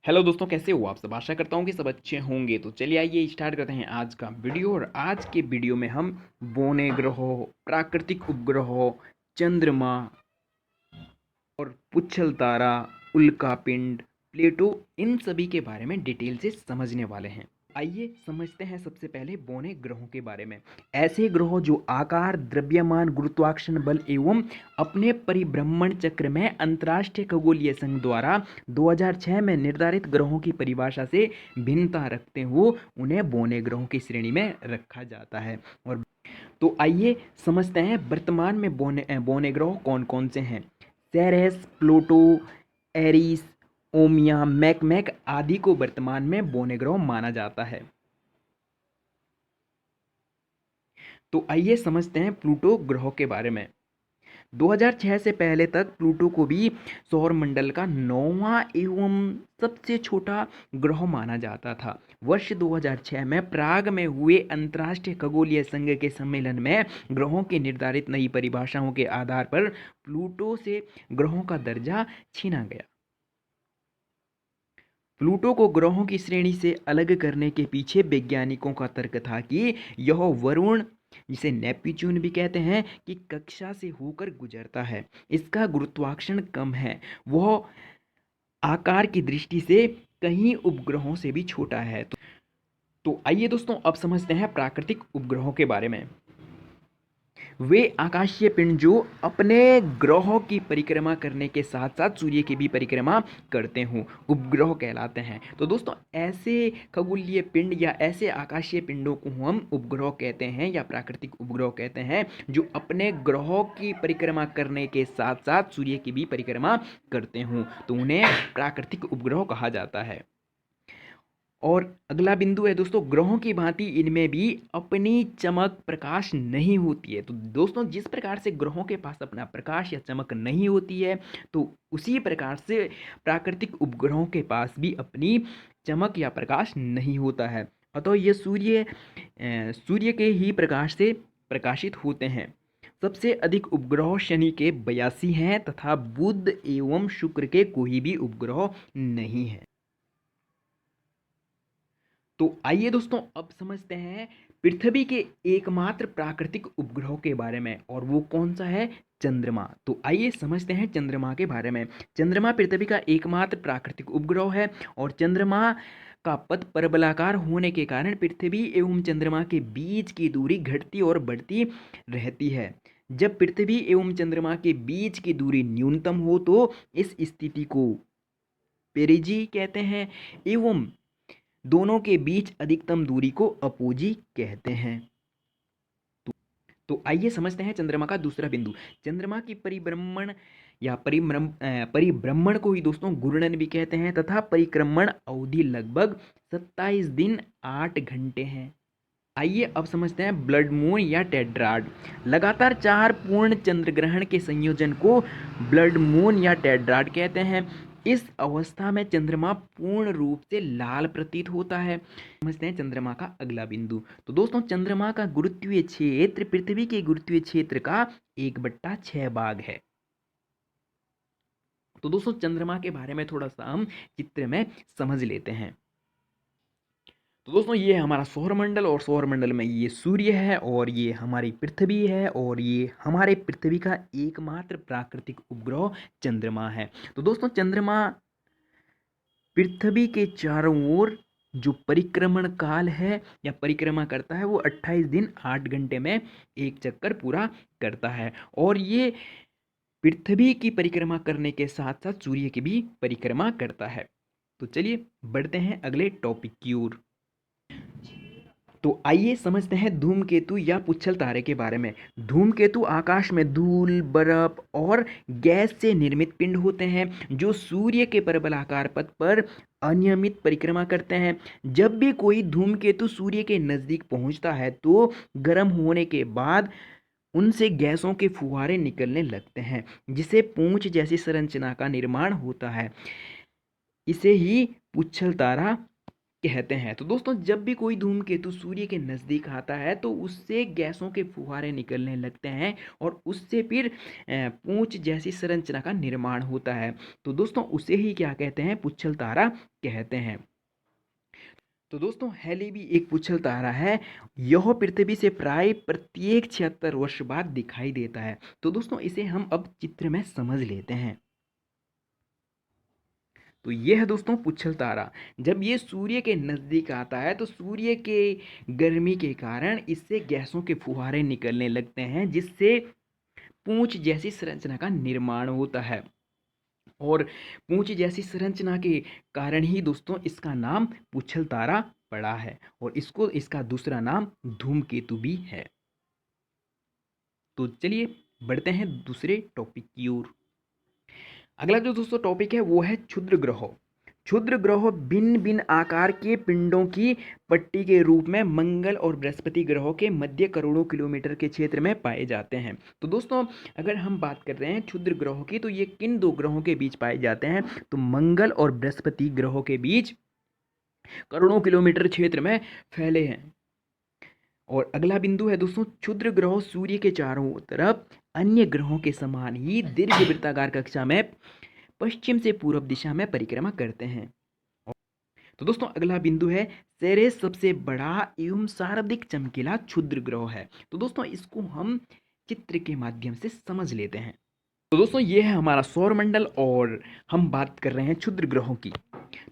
Hello दोस्तों, कैसे हो आप सब। आशा करता हूँ कि सब अच्छे होंगे। तो चलिए आइए स्टार्ट करते हैं आज का वीडियो। और आज के वीडियो में हम बौने ग्रहों, प्राकृतिक उपग्रहों, चंद्रमा और पुच्छल तारा, उल्का पिंड, प्लेटो, इन सभी के बारे में डिटेल से समझने वाले हैं। आइए समझते हैं सबसे पहले बौने ग्रहों के बारे में। ऐसे ग्रह जो आकार, द्रव्यमान, गुरुत्वाकर्षण बल एवं अपने परिभ्रमण चक्र में अंतर्राष्ट्रीय खगोलीय संघ द्वारा 2006 में निर्धारित ग्रहों की परिभाषा से भिन्नता रखते हुए उन्हें बौने ग्रहों की श्रेणी में रखा जाता है। और तो आइए समझते हैं वर्तमान में बौने ग्रह कौन कौन से हैं। सेरेस, प्लूटो, एरिस, ओमिया, मैकमैक आदि को वर्तमान में बौने ग्रह माना जाता है। तो आइए समझते हैं प्लूटो ग्रह के बारे में। 2006 से पहले तक प्लूटो को भी सौर मंडल का 9वां एवं सबसे छोटा ग्रह माना जाता था। वर्ष 2006 में प्राग में हुए अंतर्राष्ट्रीय खगोलीय संघ के सम्मेलन में ग्रहों की निर्धारित नई परिभाषाओं के आधार पर प्लूटो से ग्रहों का दर्जा छीना गया। प्लूटो को ग्रहों की श्रेणी से अलग करने के पीछे वैज्ञानिकों का तर्क था कि यह वरुण, जिसे नेपच्यून भी कहते हैं, की कक्षा से होकर गुजरता है। इसका गुरुत्वाकर्षण कम है। वह आकार की दृष्टि से कई उपग्रहों से भी छोटा है। तो आइए दोस्तों, अब समझते हैं प्राकृतिक उपग्रहों के बारे में। वे आकाशीय पिंड जो अपने ग्रहों की परिक्रमा करने के साथ साथ सूर्य की भी परिक्रमा करते हों, उपग्रह कहलाते हैं। तो दोस्तों, ऐसे खगोलीय पिंड या ऐसे आकाशीय पिंडों को हम उपग्रह कहते हैं या प्राकृतिक उपग्रह कहते हैं, जो अपने ग्रहों की परिक्रमा करने के साथ साथ सूर्य की भी परिक्रमा करते हों, तो उन्हें प्राकृतिक उपग्रह कहा जाता है। और अगला बिंदु है दोस्तों, ग्रहों की भांति इनमें भी अपनी चमक प्रकाश नहीं होती है। तो दोस्तों, जिस प्रकार से ग्रहों के पास अपना प्रकाश या चमक नहीं होती है, तो उसी प्रकार से प्राकृतिक उपग्रहों के पास भी अपनी चमक या प्रकाश नहीं होता है। अतः ये सूर्य के ही प्रकाश से प्रकाशित होते हैं। सबसे अधिक उपग्रह शनि के 82 हैं तथा बुध एवं शुक्र के कोई भी उपग्रह नहीं है। तो आइए दोस्तों, अब समझते हैं पृथ्वी के एकमात्र प्राकृतिक उपग्रह के बारे में, और वो कौन सा है? चंद्रमा। तो आइए समझते हैं चंद्रमा के बारे में। चंद्रमा पृथ्वी का एकमात्र प्राकृतिक उपग्रह है और चंद्रमा का पथ परवलयाकार होने के कारण पृथ्वी एवं चंद्रमा के बीच की दूरी घटती और बढ़ती रहती है। जब पृथ्वी एवं चंद्रमा के बीच की दूरी न्यूनतम हो तो इस स्थिति को पेरिजी कहते हैं, एवं दोनों के बीच अधिकतम दूरी को अपोजी कहते हैं। तो आइए समझते हैं चंद्रमा का दूसरा बिंदु। चंद्रमा की परिभ्रमण या परिभ्रमण को ही दोस्तों घूर्णन भी कहते हैं तथा परिक्रमण अवधि लगभग 27 दिन 8 घंटे है। आइए अब समझते हैं ब्लड मून या टेट्राड। लगातार 4 पूर्ण चंद्र ग्रहण के संयोजन को ब्लड मून या टेट्राड कहते हैं। इस अवस्था में चंद्रमा पूर्ण रूप से लाल प्रतीत होता है। समझते हैं चंद्रमा का अगला बिंदु। तो दोस्तों, चंद्रमा का गुरुत्वीय क्षेत्र पृथ्वी के गुरुत्वीय क्षेत्र का 1/6 भाग है। तो दोस्तों, चंद्रमा के बारे में थोड़ा सा हम चित्र में समझ लेते हैं। तो दोस्तों, ये है हमारा सौरमंडल और सौरमंडल में ये सूर्य है और ये हमारी पृथ्वी है और ये हमारे पृथ्वी का एकमात्र प्राकृतिक उपग्रह चंद्रमा है। तो दोस्तों, चंद्रमा पृथ्वी के चारों ओर जो परिक्रमण काल है या परिक्रमा करता है, वो 28 दिन 8 घंटे में एक चक्कर पूरा करता है। और ये पृथ्वी की परिक्रमा करने के साथ साथ सूर्य की भी परिक्रमा करता है। तो चलिए बढ़ते हैं अगले टॉपिक की ओर। तो आइए समझते हैं धूमकेतु या पुच्छल तारे के बारे में। धूमकेतु आकाश में धूल, बर्फ और गैस से निर्मित पिंड होते हैं जो सूर्य के परवलयाकार पथ पर अनियमित परिक्रमा करते हैं। जब भी कोई धूमकेतु सूर्य के नज़दीक पहुंचता है तो गर्म होने के बाद उनसे गैसों के फुहारे निकलने लगते हैं, जिससे पूंछ जैसी संरचना का निर्माण होता है। इसे ही पुच्छल तारा कहते हैं। तो दोस्तों जब भी कोई धूमकेतु सूर्य के नज़दीक आता है तो उससे गैसों के फुहारे निकलने लगते हैं और उससे फिर पूंछ जैसी संरचना का निर्माण होता है। तो दोस्तों उसे ही क्या कहते हैं, पुच्छल तारा कहते हैं। तो दोस्तों हैली भी एक पुच्छल तारा है। यह पृथ्वी से प्राय प्रत्येक 76 वर्ष बाद दिखाई देता है। तो दोस्तों इसे हम अब चित्र में समझ लेते हैं। तो ये है दोस्तों पुच्छल तारा। जब ये सूर्य के नज़दीक आता है तो सूर्य के गर्मी के कारण इससे गैसों के फुहारे निकलने लगते हैं, जिससे पूंछ जैसी संरचना का निर्माण होता है। और पूंछ जैसी संरचना के कारण ही दोस्तों इसका नाम पुच्छल तारा पड़ा है और इसको इसका दूसरा नाम धूमकेतु भी है। तो चलिए बढ़ते हैं दूसरे टॉपिक की ओर। अगला जो दोस्तों टॉपिक है वो है क्षुद्र ग्रह। क्षुद्र ग्रह भिन्न भिन्न आकार के पिंडों की पट्टी के रूप में मंगल और बृहस्पति ग्रहों के मध्य करोड़ों किलोमीटर के क्षेत्र में पाए जाते हैं। तो दोस्तों अगर हम बात कर रहे हैं क्षुद्र ग्रहों की, तो ये किन दो ग्रहों के बीच पाए जाते हैं, तो मंगल और बृहस्पति ग्रहों के बीच करोड़ों किलोमीटर क्षेत्र में फैले हैं। और अगला बिंदु है दोस्तों, क्षुद्र ग्रह सूर्य के चारों तरफ अन्य ग्रहों के समान ही दीर्घ वृत्ताकार कक्षा में पश्चिम से पूर्व दिशा में परिक्रमा करते हैं। तो दोस्तों अगला बिंदु है, सेरेस सबसे बड़ा एवं सर्वाधिक चमकीला क्षुद्र ग्रह है। तो दोस्तों इसको हम चित्र के माध्यम से समझ लेते हैं। तो दोस्तों ये है हमारा सौरमंडल और हम बात कर रहे हैं क्षुद्र ग्रहों की।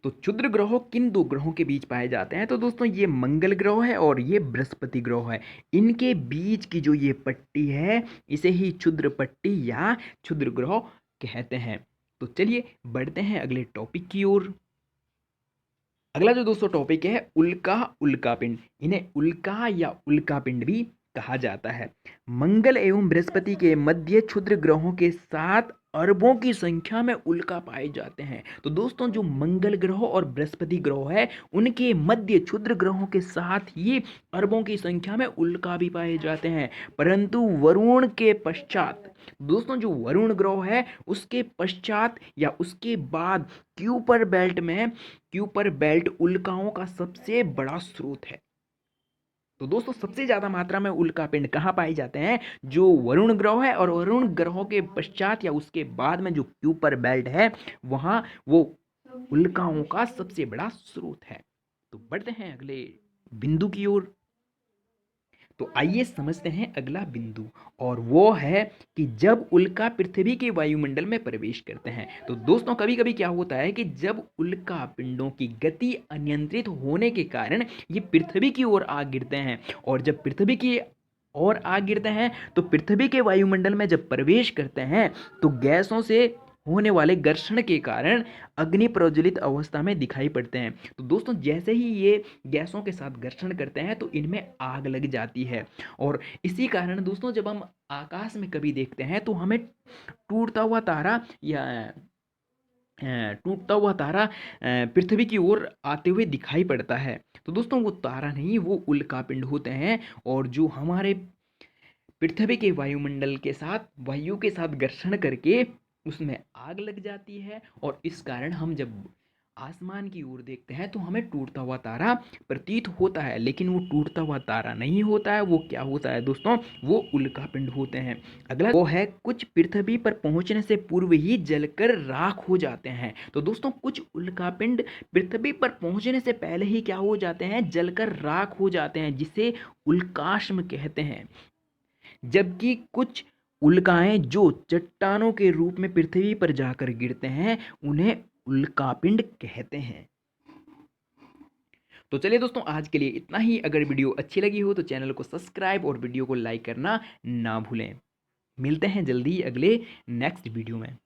तो क्षुद्र ग्रह किन दो ग्रहों के बीच पाए जाते हैं, तो दोस्तों ये मंगल ग्रह है और ये बृहस्पति ग्रह है। इनके बीच की जो ये पट्टी है इसे ही क्षुद्र पट्टी या क्षुद्र ग्रह कहते हैं। तो चलिए बढ़ते हैं अगले टॉपिक की ओर। अगला जो दोस्तों टॉपिक है उल्का उल्कापिंड। इन्हें उल्का या उल्कापिंड भी कहा जाता है। मंगल एवं बृहस्पति के मध्य क्षुद्र ग्रहों के साथ अरबों की संख्या में उल्का पाए जाते हैं। तो दोस्तों जो मंगल ग्रह और बृहस्पति ग्रह है उनके मध्य क्षुद्र ग्रहों के साथ ही अरबों की संख्या में उल्का भी पाए जाते हैं। परंतु वरुण के पश्चात, दोस्तों जो वरुण ग्रह है उसके पश्चात या उसके बाद क्यूपर बेल्ट उल्काओं का सबसे बड़ा स्रोत है। तो दोस्तों सबसे ज्यादा मात्रा में उल्कापिंड कहाँ पाए जाते हैं, जो वरुण ग्रह है और वरुण ग्रहों के पश्चात या उसके बाद में जो क्यूपर बेल्ट है वहां वो उल्काओं का सबसे बड़ा स्रोत है। तो बढ़ते हैं अगले बिंदु की ओर। तो आइए समझते हैं अगला बिंदु, और वो है कि जब उल्का पृथ्वी के वायुमंडल में प्रवेश करते हैं। तो दोस्तों कभी कभी क्या होता है कि जब उल्का पिंडों की गति अनियंत्रित होने के कारण ये पृथ्वी की ओर आ गिरते हैं, और जब पृथ्वी की ओर आ गिरते हैं तो पृथ्वी के वायुमंडल में जब प्रवेश करते हैं तो गैसों से होने वाले घर्षण के कारण अग्नि प्रज्वलित अवस्था में दिखाई पड़ते हैं। तो दोस्तों जैसे ही ये गैसों के साथ घर्षण करते हैं तो इनमें आग लग जाती है, और इसी कारण दोस्तों जब हम आकाश में कभी देखते हैं तो हमें टूटता हुआ तारा या पृथ्वी की ओर आते हुए दिखाई पड़ता है। तो दोस्तों वो तारा नहीं, वो उल्कापिंड होते हैं, और जो हमारे पृथ्वी के वायुमंडल के साथ वायु के साथ घर्षण करके उसमें आग लग जाती है, और इस कारण हम जब आसमान की ओर देखते हैं तो हमें टूटता हुआ तारा प्रतीत होता है, लेकिन वो टूटता हुआ तारा नहीं होता है। वो क्या होता है दोस्तों, वो उल्कापिंड होते हैं। अगला वो है कुछ पृथ्वी पर पहुंचने से पूर्व ही जलकर राख हो जाते हैं। तो दोस्तों कुछ उल्कापिंड पृथ्वी पर पहुंचने से पहले ही क्या हो जाते हैं, जलकर राख हो जाते हैं, जिसे उल्काश्म कहते हैं। जबकि कुछ उल्काएं जो चट्टानों के रूप में पृथ्वी पर जाकर गिरते हैं उन्हें उल्कापिंड कहते हैं। तो चलिए दोस्तों आज के लिए इतना ही। अगर वीडियो अच्छी लगी हो तो चैनल को सब्सक्राइब और वीडियो को लाइक करना ना भूलें। मिलते हैं जल्दी अगले नेक्स्ट वीडियो में।